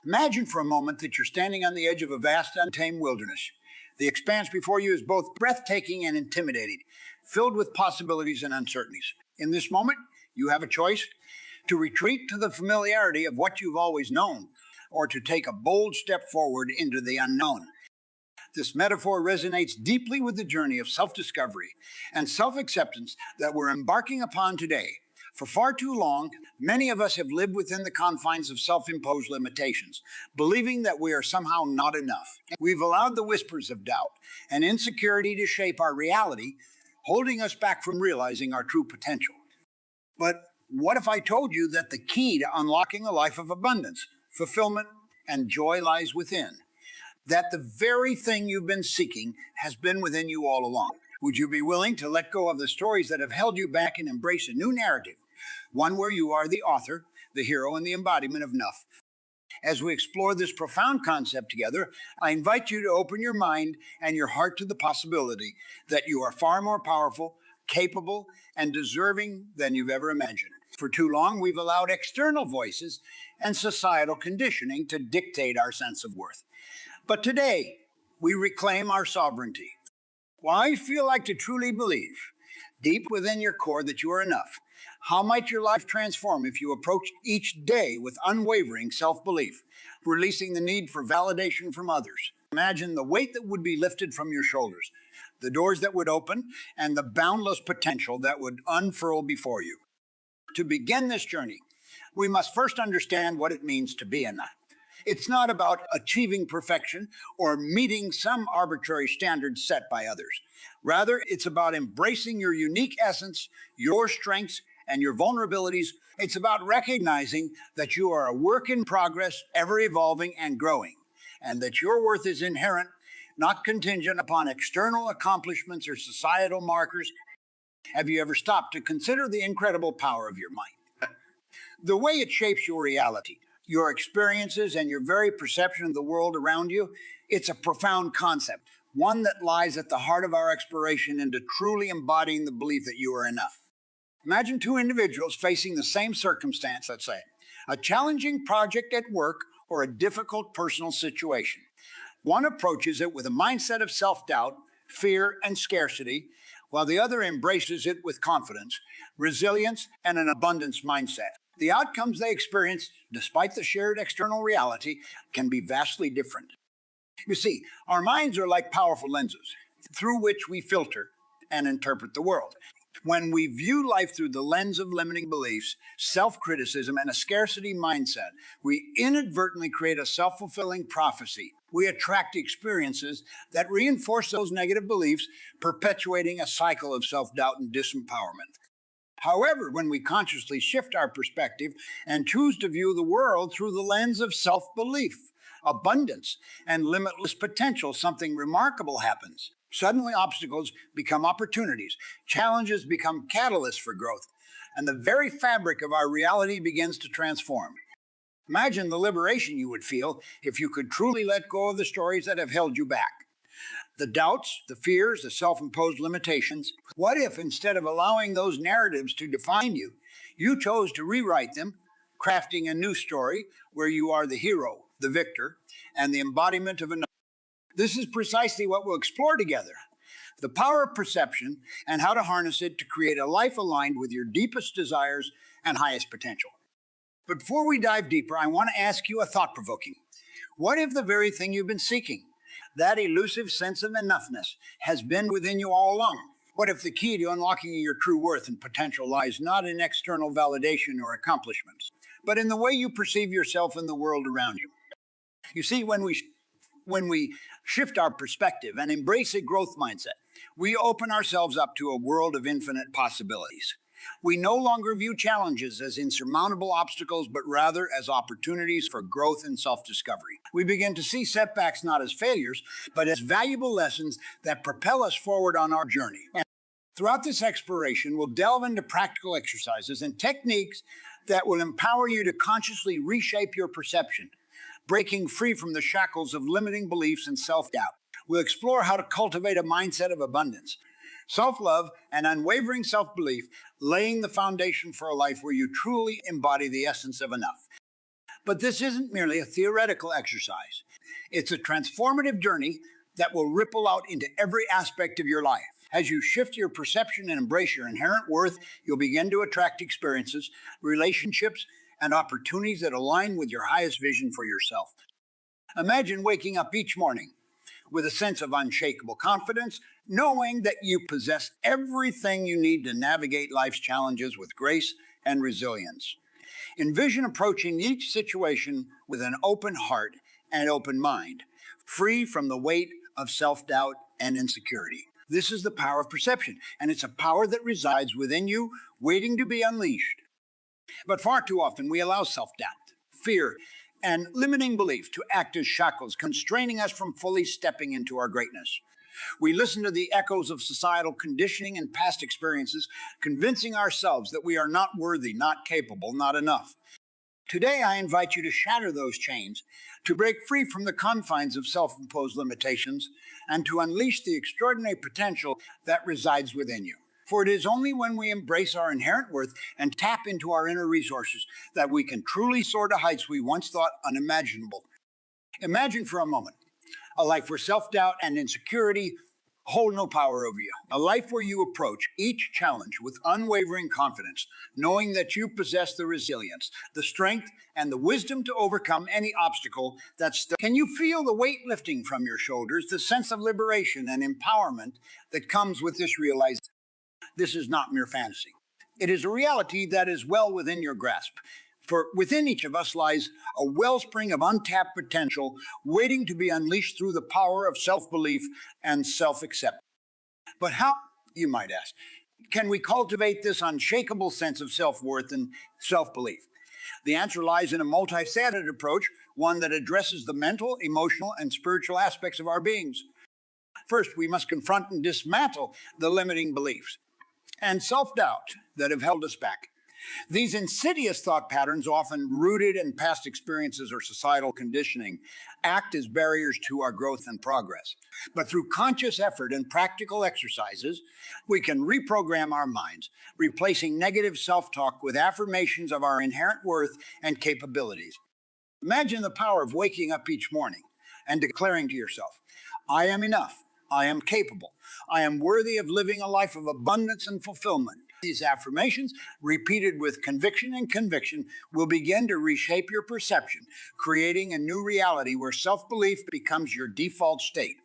Imagine for a moment that you're standing on the edge of a vast, untamed wilderness. The expanse before you is both breathtaking and intimidating, filled with possibilities and uncertainties. In this moment, you have a choice to retreat to the familiarity of what you've always known, or to take a bold step forward into the unknown. This metaphor resonates deeply with the journey of self-discovery and self-acceptance that we're embarking upon today. For far too long, many of us have lived within the confines of self-imposed limitations, believing that we are somehow not enough. We've allowed the whispers of doubt and insecurity to shape our reality, holding us back from realizing our true potential. But what if I told you that the key to unlocking a life of abundance, fulfillment, and joy lies within? That the very thing you've been seeking has been within you all along? Would you be willing to let go of the stories that have held you back and embrace a new narrative? One where you are the author, the hero, and the embodiment of enough. As we explore this profound concept together, I invite you to open your mind and your heart to the possibility that you are far more powerful, capable, and deserving than you've ever imagined. For too long, we've allowed external voices and societal conditioning to dictate our sense of worth. But today, we reclaim our sovereignty. While I feel like to truly believe, deep within your core, that you are enough, how might your life transform if you approached each day with unwavering self-belief, releasing the need for validation from others? Imagine the weight that would be lifted from your shoulders, the doors that would open, and the boundless potential that would unfurl before you. To begin this journey, we must first understand what it means to be enough. It's not about achieving perfection or meeting some arbitrary standards set by others. Rather, it's about embracing your unique essence, your strengths, and your vulnerabilities. It's about recognizing that you are a work in progress, ever evolving and growing, and that your worth is inherent, not contingent upon external accomplishments or societal markers. Have you ever stopped to consider the incredible power of your mind? The way it shapes your reality, your experiences, and your very perception of the world around you, it's a profound concept, one that lies at the heart of our exploration into truly embodying the belief that you are enough. Imagine two individuals facing the same circumstance, let's say, a challenging project at work or a difficult personal situation. One approaches it with a mindset of self-doubt, fear, and scarcity, while the other embraces it with confidence, resilience, and an abundance mindset. The outcomes they experience, despite the shared external reality, can be vastly different. You see, our minds are like powerful lenses through which we filter and interpret the world. When we view life through the lens of limiting beliefs, self-criticism, and a scarcity mindset, we inadvertently create a self-fulfilling prophecy. We attract experiences that reinforce those negative beliefs, perpetuating a cycle of self-doubt and disempowerment. However, when we consciously shift our perspective and choose to view the world through the lens of self-belief, abundance, and limitless potential, something remarkable happens. Suddenly, obstacles become opportunities, challenges become catalysts for growth, and the very fabric of our reality begins to transform. Imagine the liberation you would feel if you could truly let go of the stories that have held you back. The doubts, the fears, the self-imposed limitations. What if, instead of allowing those narratives to define you, you chose to rewrite them, crafting a new story where you are the hero, the victor, and the embodiment of another? This is precisely what we'll explore together: the power of perception and how to harness it to create a life aligned with your deepest desires and highest potential. But before we dive deeper, I want to ask you a thought-provoking. What if the very thing you've been seeking, that elusive sense of enoughness, has been within you all along? What if the key to unlocking your true worth and potential lies not in external validation or accomplishments, but in the way you perceive yourself and the world around you? You see, when we shift our perspective and embrace a growth mindset, we open ourselves up to a world of infinite possibilities. We no longer view challenges as insurmountable obstacles, but rather as opportunities for growth and self-discovery. We begin to see setbacks not as failures, but as valuable lessons that propel us forward on our journey. And throughout this exploration, we'll delve into practical exercises and techniques that will empower you to consciously reshape your perception, breaking free from the shackles of limiting beliefs and self-doubt. We'll explore how to cultivate a mindset of abundance, self-love, and unwavering self-belief, laying the foundation for a life where you truly embody the essence of enough. But this isn't merely a theoretical exercise. It's a transformative journey that will ripple out into every aspect of your life. As you shift your perception and embrace your inherent worth, you'll begin to attract experiences, relationships, and opportunities that align with your highest vision for yourself. Imagine waking up each morning with a sense of unshakable confidence, knowing that you possess everything you need to navigate life's challenges with grace and resilience. Envision approaching each situation with an open heart and open mind, free from the weight of self doubt and insecurity. This is the power of perception, and it's a power that resides within you, waiting to be unleashed. But far too often, we allow self doubt, fear, and limiting belief to act as shackles, constraining us from fully stepping into our greatness. We listen to the echoes of societal conditioning and past experiences, convincing ourselves that we are not worthy, not capable, not enough. Today, I invite you to shatter those chains, to break free from the confines of self imposed limitations, and to unleash the extraordinary potential that resides within you. For it is only when we embrace our inherent worth and tap into our inner resources that we can truly soar to heights we once thought unimaginable. Imagine for a moment a life where self doubt and insecurity hold no power over you. A life where you approach each challenge with unwavering confidence, knowing that you possess the resilience, the strength, and the wisdom to overcome any obstacle that's. Can you feel the weight lifting from your shoulders, the sense of liberation and empowerment that comes with this realization? This is not mere fantasy. It is a reality that is well within your grasp. For within each of us lies a wellspring of untapped potential waiting to be unleashed through the power of self belief and self acceptance. But how, you might ask, can we cultivate this unshakable sense of self worth and self belief? The answer lies in a multifaceted approach, one that addresses the mental, emotional, and spiritual aspects of our beings. First, we must confront and dismantle the limiting beliefs and self doubt that have held us back. These insidious thought patterns, often rooted in past experiences or societal conditioning, act as barriers to our growth and progress. But through conscious effort and practical exercises, we can reprogram our minds, replacing negative self talk with affirmations of our inherent worth and capabilities. Imagine the power of waking up each morning and declaring to yourself, I am enough. I am capable. I am worthy of living a life of abundance and fulfillment. These affirmations, repeated with conviction and conviction, will begin to reshape your perception, creating a new reality where self-belief becomes your default state.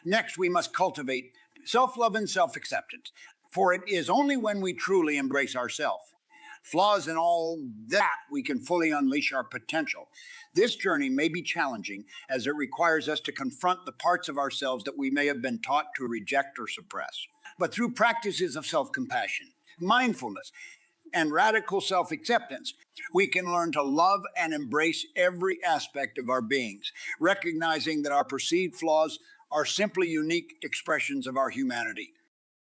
Next, we must cultivate self-love and self-acceptance, for it is only when we truly embrace ourselves, flaws and all that, we can fully unleash our potential. This journey may be challenging as it requires us to confront the parts of ourselves that we may have been taught to reject or suppress. But through practices of self-compassion, mindfulness, and radical self-acceptance, we can learn to love and embrace every aspect of our beings, recognizing that our perceived flaws are simply unique expressions of our humanity.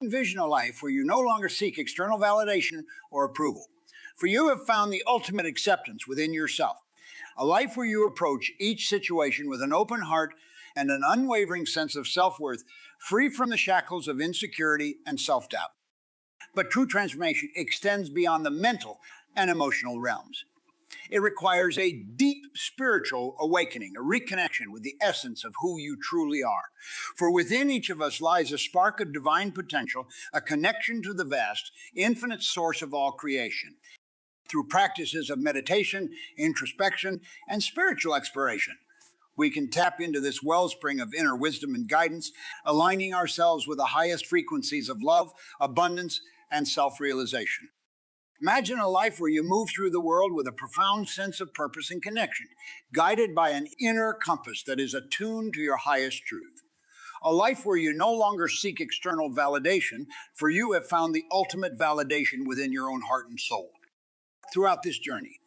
Envision a life where you no longer seek external validation or approval, for you have found the ultimate acceptance within yourself. A life where you approach each situation with an open heart and an unwavering sense of self-worth, free from the shackles of insecurity and self-doubt. But true transformation extends beyond the mental and emotional realms. It requires a deep spiritual awakening, a reconnection with the essence of who you truly are. For within each of us lies a spark of divine potential, a connection to the vast, infinite source of all creation. Through practices of meditation, introspection, and spiritual exploration, we can tap into this wellspring of inner wisdom and guidance, aligning ourselves with the highest frequencies of love, abundance, and self-realization. Imagine a life where you move through the world with a profound sense of purpose and connection, guided by an inner compass that is attuned to your highest truth. A life where you no longer seek external validation, for you have found the ultimate validation within your own heart and soul. Throughout this journey,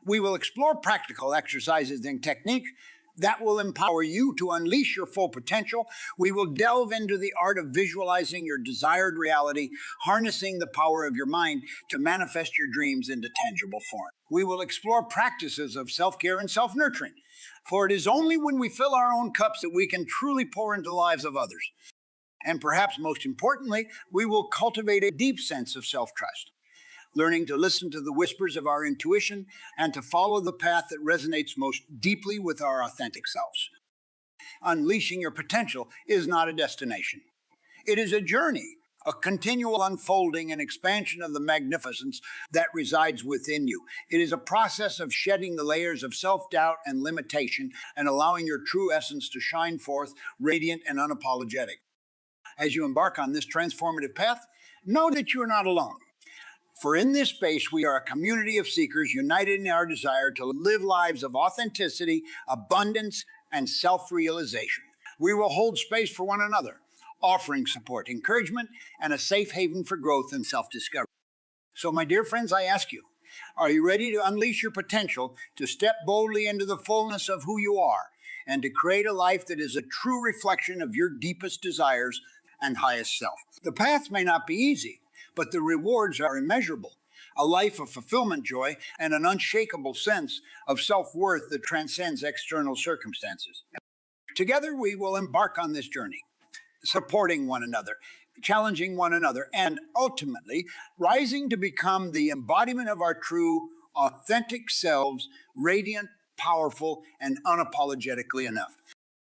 we will explore practical exercises and techniques that will empower you to unleash your full potential. We will delve into the art of visualizing your desired reality, harnessing the power of your mind to manifest your dreams into tangible form. We will explore practices of self-care and self-nurturing, for it is only when we fill our own cups that we can truly pour into the lives of others. And perhaps most importantly, we will cultivate a deep sense of self-trust. learning to listen to the whispers of our intuition and to follow the path that resonates most deeply with our authentic selves. Unleashing your potential is not a destination. It is a journey, a continual unfolding and expansion of the magnificence that resides within you. It is a process of shedding the layers of self doubt and limitation and allowing your true essence to shine forth, radiant and unapologetic. As you embark on this transformative path, know that you are not alone. For in this space, we are a community of seekers united in our desire to live lives of authenticity, abundance, and self realization. We will hold space for one another, offering support, encouragement, and a safe haven for growth and self discovery. So, my dear friends, I ask you, are you ready to unleash your potential, to step boldly into the fullness of who you are, and to create a life that is a true reflection of your deepest desires and highest self? The path may not be easy, but the rewards are immeasurable. A life of fulfillment, joy, and an unshakable sense of self-worth that transcends external circumstances. Together, we will embark on this journey, supporting one another, challenging one another, and ultimately rising to become the embodiment of our true, authentic selves, radiant, powerful, and unapologetically enough.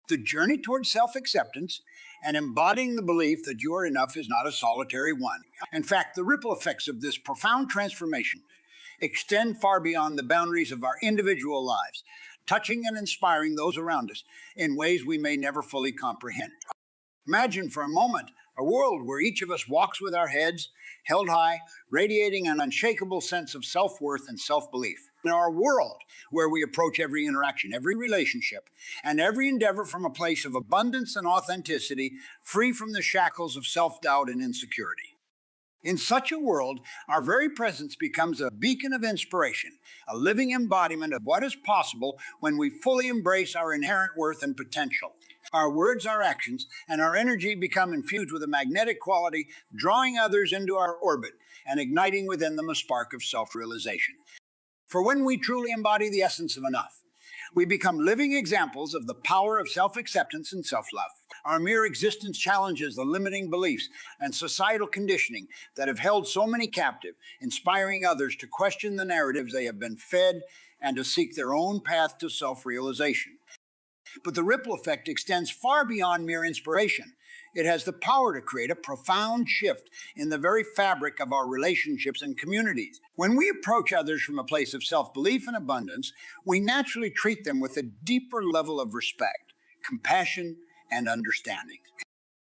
The journey towards self-acceptance and embodying the belief that you are enough is not a solitary one. In fact, the ripple effects of this profound transformation extend far beyond the boundaries of our individual lives, touching and inspiring those around us in ways we may never fully comprehend. Imagine for a moment a world where each of us walks with our heads held high, radiating an unshakable sense of self-worth and self-belief. In our world where we approach every interaction, every relationship, and every endeavor from a place of abundance and authenticity, free from the shackles of self-doubt and insecurity. In such a world, our very presence becomes a beacon of inspiration, a living embodiment of what is possible when we fully embrace our inherent worth and potential. Our words, our actions, and our energy become infused with a magnetic quality, drawing others into our orbit and igniting within them a spark of self-realization. For when we truly embody the essence of enough, we become living examples of the power of self-acceptance and self-love. Our mere existence challenges the limiting beliefs and societal conditioning that have held so many captive, inspiring others to question the narratives they have been fed and to seek their own path to self-realization. But the ripple effect extends far beyond mere inspiration. It has the power to create a profound shift in the very fabric of our relationships and communities. When we approach others from a place of self-belief and abundance, we naturally treat them with a deeper level of respect, compassion, and understanding.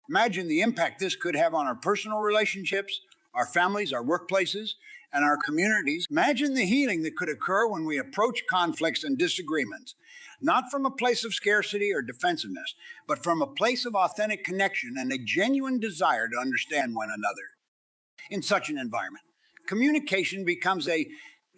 Imagine the impact this could have on our personal relationships, our families, our workplaces, and our communities. Imagine the healing that could occur when we approach conflicts and disagreements, not from a place of scarcity or defensiveness, but from a place of authentic connection and a genuine desire to understand one another. In such an environment, communication becomes a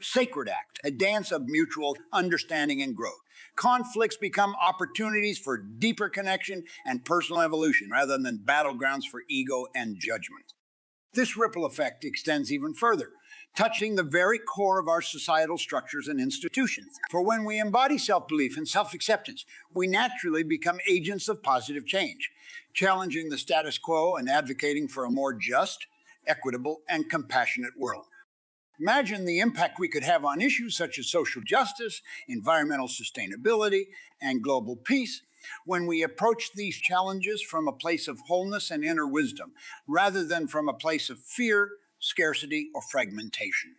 sacred act, a dance of mutual understanding and growth. Conflicts become opportunities for deeper connection and personal evolution rather than battlegrounds for ego and judgment. This ripple effect extends even further, touching the very core of our societal structures and institutions. For when we embody self-belief and self-acceptance, we naturally become agents of positive change, challenging the status quo and advocating for a more just, equitable, and compassionate world. Imagine the impact we could have on issues such as social justice, environmental sustainability, and global peace when we approach these challenges from a place of wholeness and inner wisdom, rather than from a place of fear, scarcity, or fragmentation.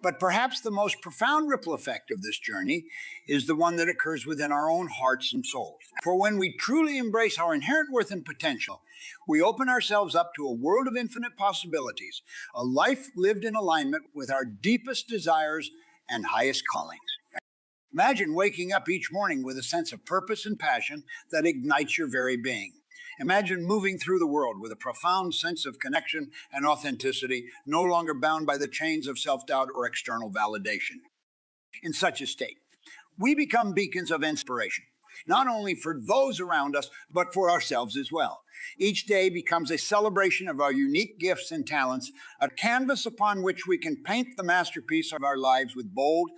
But perhaps the most profound ripple effect of this journey is the one that occurs within our own hearts and souls. For when we truly embrace our inherent worth and potential, we open ourselves up to a world of infinite possibilities, a life lived in alignment with our deepest desires and highest callings. Imagine waking up each morning with a sense of purpose and passion that ignites your very being. Imagine moving through the world with a profound sense of connection and authenticity, no longer bound by the chains of self-doubt or external validation. In such a state, we become beacons of inspiration, not only for those around us, but for ourselves as well. Each day becomes a celebration of our unique gifts and talents, a canvas upon which we can paint the masterpiece of our lives with bold.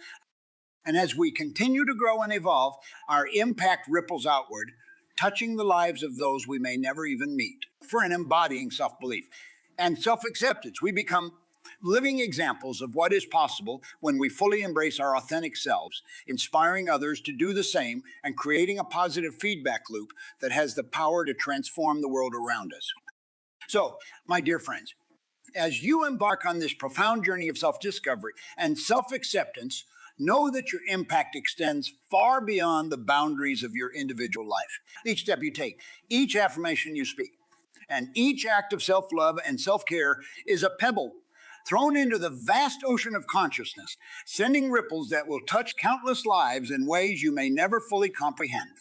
And as we continue to grow and evolve, our impact ripples outward, touching the lives of those we may never even meet. For in embodying self-belief and self-acceptance, we become living examples of what is possible when we fully embrace our authentic selves, inspiring others to do the same and creating a positive feedback loop that has the power to transform the world around us. So, my dear friends, as you embark on this profound journey of self discovery and self acceptance, know that your impact extends far beyond the boundaries of your individual life. Each step you take, each affirmation you speak, and each act of self love and self care is a pebble thrown into the vast ocean of consciousness, sending ripples that will touch countless lives in ways you may never fully comprehend.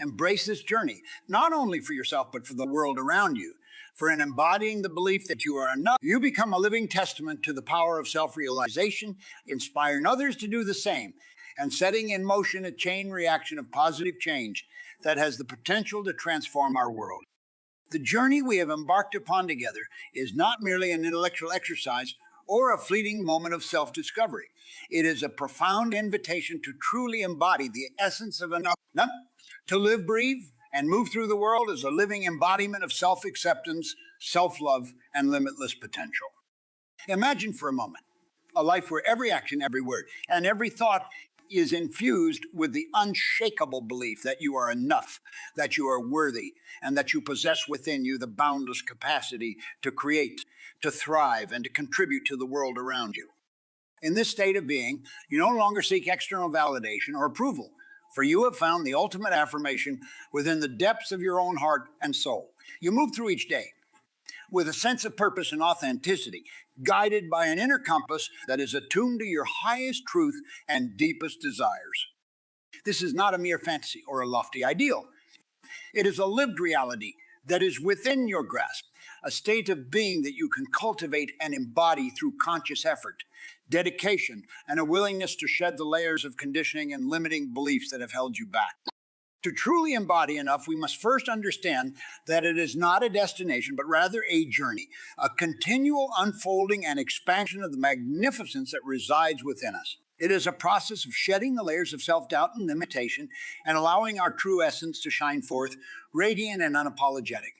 Embrace this journey, not only for yourself, but for the world around you. For in embodying the belief that you are enough, you become a living testament to the power of self realization, inspiring others to do the same, and setting in motion a chain reaction of positive change that has the potential to transform our world. The journey we have embarked upon together is not merely an intellectual exercise or a fleeting moment of self discovery. It is a profound invitation to truly embody the essence of enough, to live, breathe, and move through the world as a living embodiment of self acceptance, self love, and limitless potential. Imagine for a moment a life where every action, every word, and every thought is infused with the unshakable belief that you are enough, that you are worthy, and that you possess within you the boundless capacity to create, to thrive, and to contribute to the world around you. In this state of being, you no longer seek external validation or approval, for you have found the ultimate affirmation within the depths of your own heart and soul. You move through each day with a sense of purpose and authenticity, guided by an inner compass that is attuned to your highest truth and deepest desires. This is not a mere fantasy or a lofty ideal. It is a lived reality that is within your grasp, a state of being that you can cultivate and embody through conscious effort, dedication, and a willingness to shed the layers of conditioning and limiting beliefs that have held you back. To truly embody enough, we must first understand that it is not a destination, but rather a journey, a continual unfolding and expansion of the magnificence that resides within us. It is a process of shedding the layers of self-doubt and limitation and allowing our true essence to shine forth, radiant and unapologetic.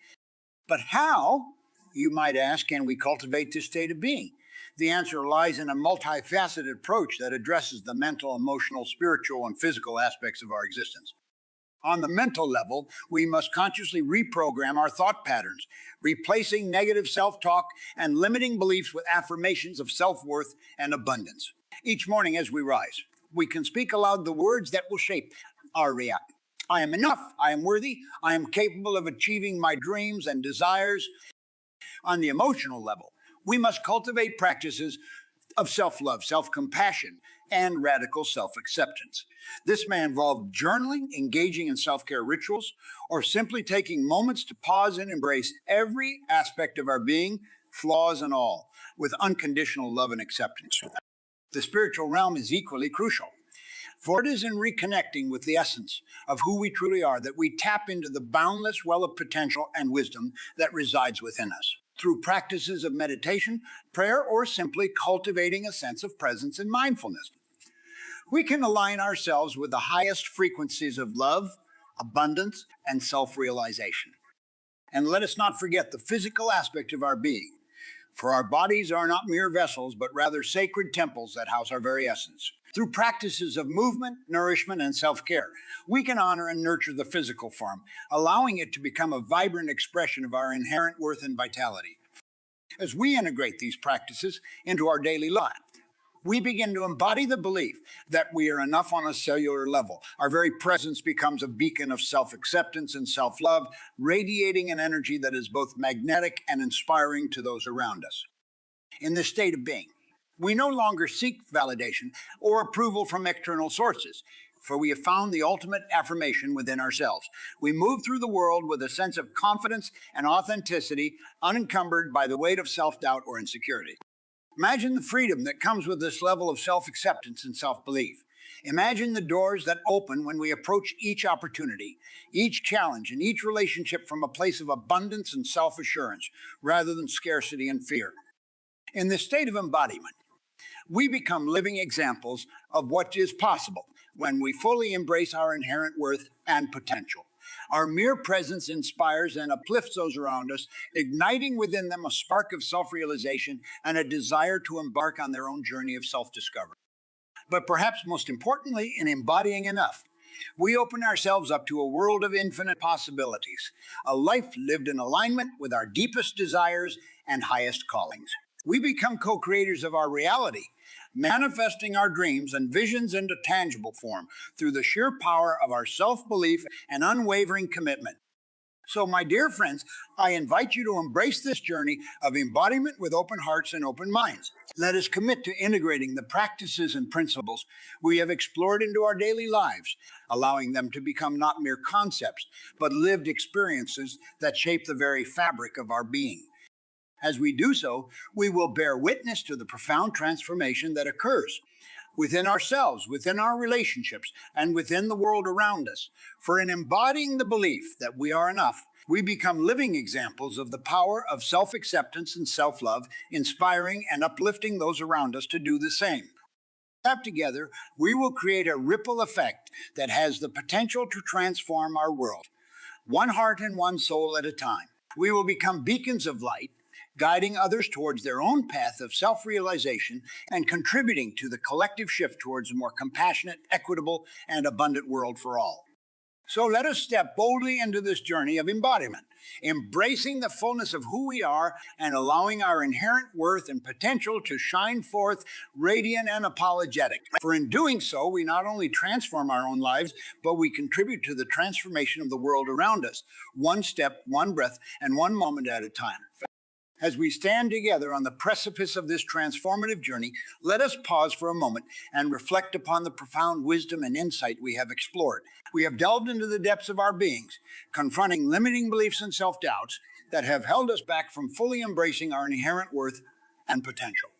But how, you might ask, can we cultivate this state of being? The answer lies in a multifaceted approach that addresses the mental, emotional, spiritual, and physical aspects of our existence. On the mental level, we must consciously reprogram our thought patterns, replacing negative self-talk and limiting beliefs with affirmations of self-worth and abundance. Each morning as we rise, we can speak aloud the words that will shape our reality. I am enough, I am worthy, I am capable of achieving my dreams and desires. On the emotional level, we must cultivate practices of self-love, self-compassion, and radical self-acceptance. This may involve journaling, engaging in self-care rituals, or simply taking moments to pause and embrace every aspect of our being, flaws and all, with unconditional love and acceptance. The spiritual realm is equally crucial, for it is in reconnecting with the essence of who we truly are that we tap into the boundless well of potential and wisdom that resides within us. Through practices of meditation, prayer, or simply cultivating a sense of presence and mindfulness, we can align ourselves with the highest frequencies of love, abundance, and self-realization. And let us not forget the physical aspect of our being, for our bodies are not mere vessels, but rather sacred temples that house our very essence. Through practices of movement, nourishment, and self-care, we can honor and nurture the physical form, allowing it to become a vibrant expression of our inherent worth and vitality. As we integrate these practices into our daily life, we begin to embody the belief that we are enough on a cellular level. Our very presence becomes a beacon of self-acceptance and self-love, radiating an energy that is both magnetic and inspiring to those around us. In this state of being, we no longer seek validation or approval from external sources, for we have found the ultimate affirmation within ourselves. We move through the world with a sense of confidence and authenticity, unencumbered by the weight of self-doubt or insecurity. Imagine the freedom that comes with this level of self-acceptance and self-belief. Imagine the doors that open when we approach each opportunity, each challenge, and each relationship from a place of abundance and self-assurance, rather than scarcity and fear. In this state of embodiment, we become living examples of what is possible when we fully embrace our inherent worth and potential. Our mere presence inspires and uplifts those around us, igniting within them a spark of self realization and a desire to embark on their own journey of self discovery. But perhaps most importantly, in embodying enough, we open ourselves up to a world of infinite possibilities, a life lived in alignment with our deepest desires and highest callings. We become co creators of our reality, manifesting our dreams and visions into tangible form through the sheer power of our self belief and unwavering commitment. So, my dear friends, I invite you to embrace this journey of embodiment with open hearts and open minds. Let us commit to integrating the practices and principles we have explored into our daily lives, allowing them to become not mere concepts, but lived experiences that shape the very fabric of our being. As we do so, we will bear witness to the profound transformation that occurs within ourselves, within our relationships, and within the world around us. For in embodying the belief that we are enough, we become living examples of the power of self acceptance and self love, inspiring and uplifting those around us to do the same. Together, we will create a ripple effect that has the potential to transform our world, one heart and one soul at a time. We will become beacons of light, guiding others towards their own path of self realization and contributing to the collective shift towards a more compassionate, equitable, and abundant world for all. So let us step boldly into this journey of embodiment, embracing the fullness of who we are and allowing our inherent worth and potential to shine forth radiant and apologetic. For in doing so, we not only transform our own lives, but we contribute to the transformation of the world around us, one step, one breath, and one moment at a time. As we stand together on the precipice of this transformative journey, let us pause for a moment and reflect upon the profound wisdom and insight we have explored. We have delved into the depths of our beings, confronting limiting beliefs and self-doubts that have held us back from fully embracing our inherent worth and potential.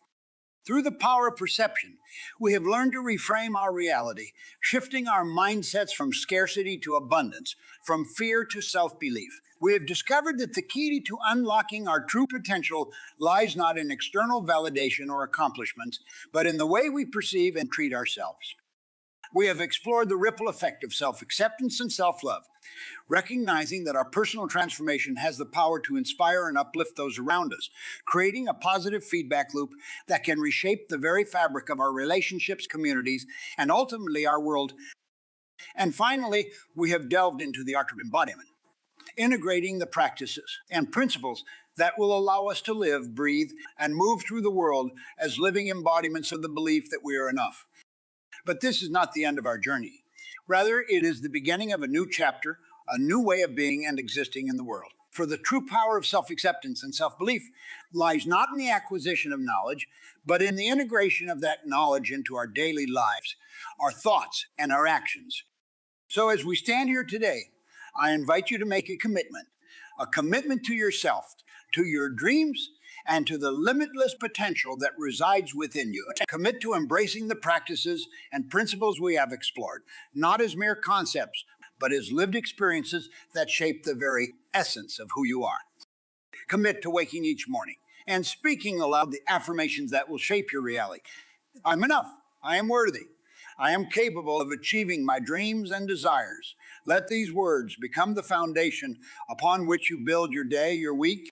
Through the power of perception, we have learned to reframe our reality, shifting our mindsets from scarcity to abundance, from fear to self-belief. We have discovered that the key to unlocking our true potential lies not in external validation or accomplishments, but in the way we perceive and treat ourselves. We have explored the ripple effect of self-acceptance and self-love, recognizing that our personal transformation has the power to inspire and uplift those around us, creating a positive feedback loop that can reshape the very fabric of our relationships, communities, and ultimately our world. And finally, we have delved into the art of embodiment, integrating the practices and principles that will allow us to live, breathe, and move through the world as living embodiments of the belief that we are enough. But this is not the end of our journey. Rather, it is the beginning of a new chapter, a new way of being and existing in the world. For the true power of self-acceptance and self-belief lies not in the acquisition of knowledge, but in the integration of that knowledge into our daily lives, our thoughts, and our actions. So as we stand here today, I invite you to make a commitment to yourself, to your dreams, and to the limitless potential that resides within you. Commit to embracing the practices and principles we have explored, not as mere concepts, but as lived experiences that shape the very essence of who you are. Commit to waking each morning and speaking aloud the affirmations that will shape your reality. I'm enough. I am worthy. I am capable of achieving my dreams and desires. Let these words become the foundation upon which you build your day, your week.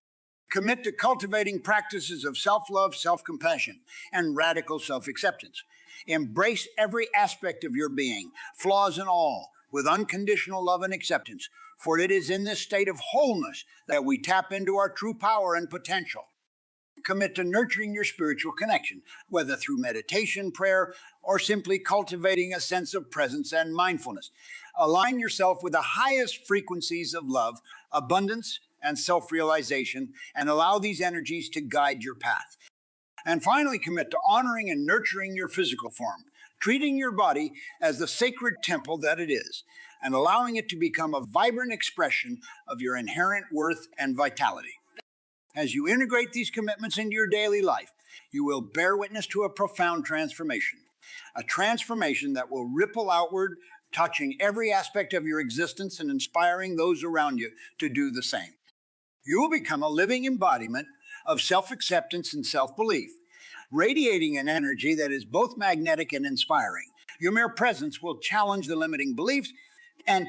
Commit to cultivating practices of self-love, self-compassion, and radical self-acceptance. Embrace every aspect of your being, flaws and all, with unconditional love and acceptance, for it is in this state of wholeness that we tap into our true power and potential. Commit to nurturing your spiritual connection, whether through meditation, prayer, or simply cultivating a sense of presence and mindfulness. Align yourself with the highest frequencies of love, abundance, and self-realization, and allow these energies to guide your path. And finally, commit to honoring and nurturing your physical form, treating your body as the sacred temple that it is, and allowing it to become a vibrant expression of your inherent worth and vitality. As you integrate these commitments into your daily life, you will bear witness to a profound transformation, a transformation that will ripple outward, touching every aspect of your existence and inspiring those around you to do the same. You will become a living embodiment of self-acceptance and self-belief, radiating an energy that is both magnetic and inspiring. Your mere presence will challenge the limiting beliefs, and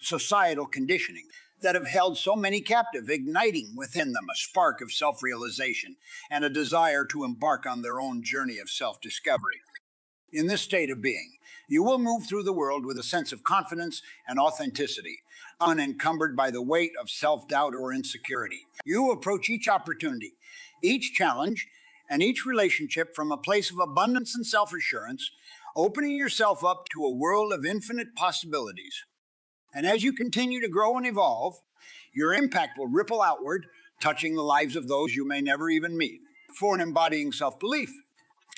societal conditioning that have held so many captive, igniting within them a spark of self realization and a desire to embark on their own journey of self discovery. In this state of being, you will move through the world with a sense of confidence and authenticity, unencumbered by the weight of self doubt or insecurity. You approach each opportunity, each challenge, and each relationship from a place of abundance and self assurance, opening yourself up to a world of infinite possibilities. And as you continue to grow and evolve, your impact will ripple outward, touching the lives of those you may never even meet. For embodying self belief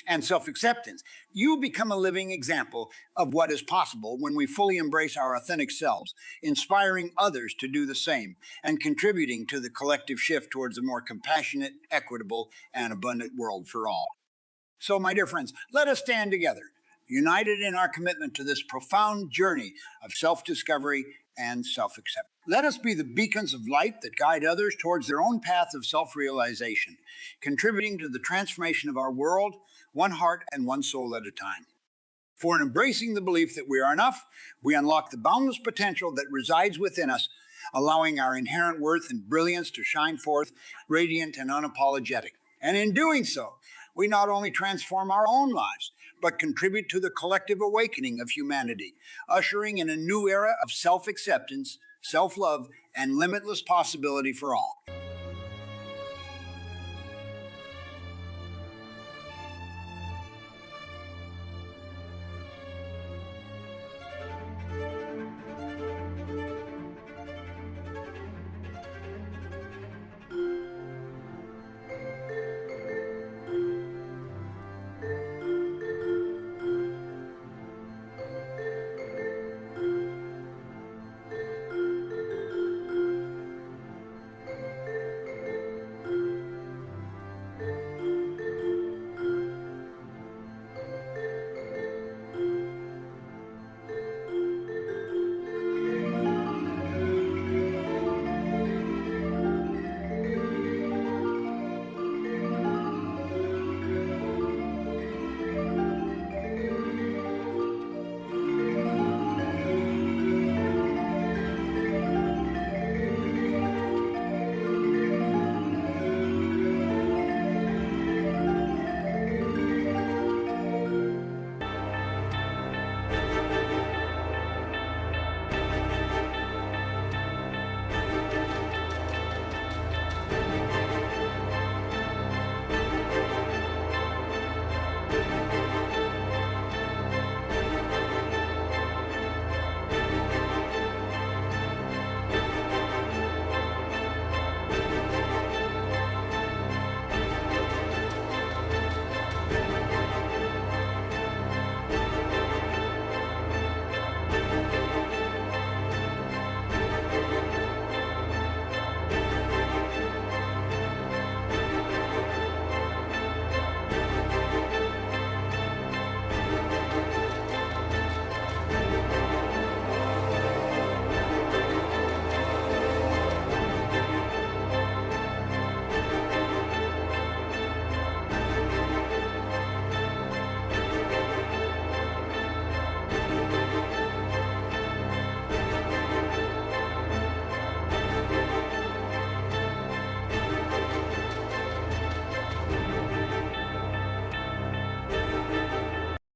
and self acceptance, you become a living example of what is possible when we fully embrace our authentic selves, inspiring others to do the same and contributing to the collective shift towards a more compassionate, equitable, and abundant world for all. So, my dear friends, let us stand together, united in our commitment to this profound journey of self discovery and self acceptance. Let us be the beacons of light that guide others towards their own path of self realization, contributing to the transformation of our world, one heart and one soul at a time. For in embracing the belief that we are enough, we unlock the boundless potential that resides within us, allowing our inherent worth and brilliance to shine forth, radiant and unapologetic. And in doing so, we not only transform our own lives, but contribute to the collective awakening of humanity, ushering in a new era of self acceptance, self love, and limitless possibility for all.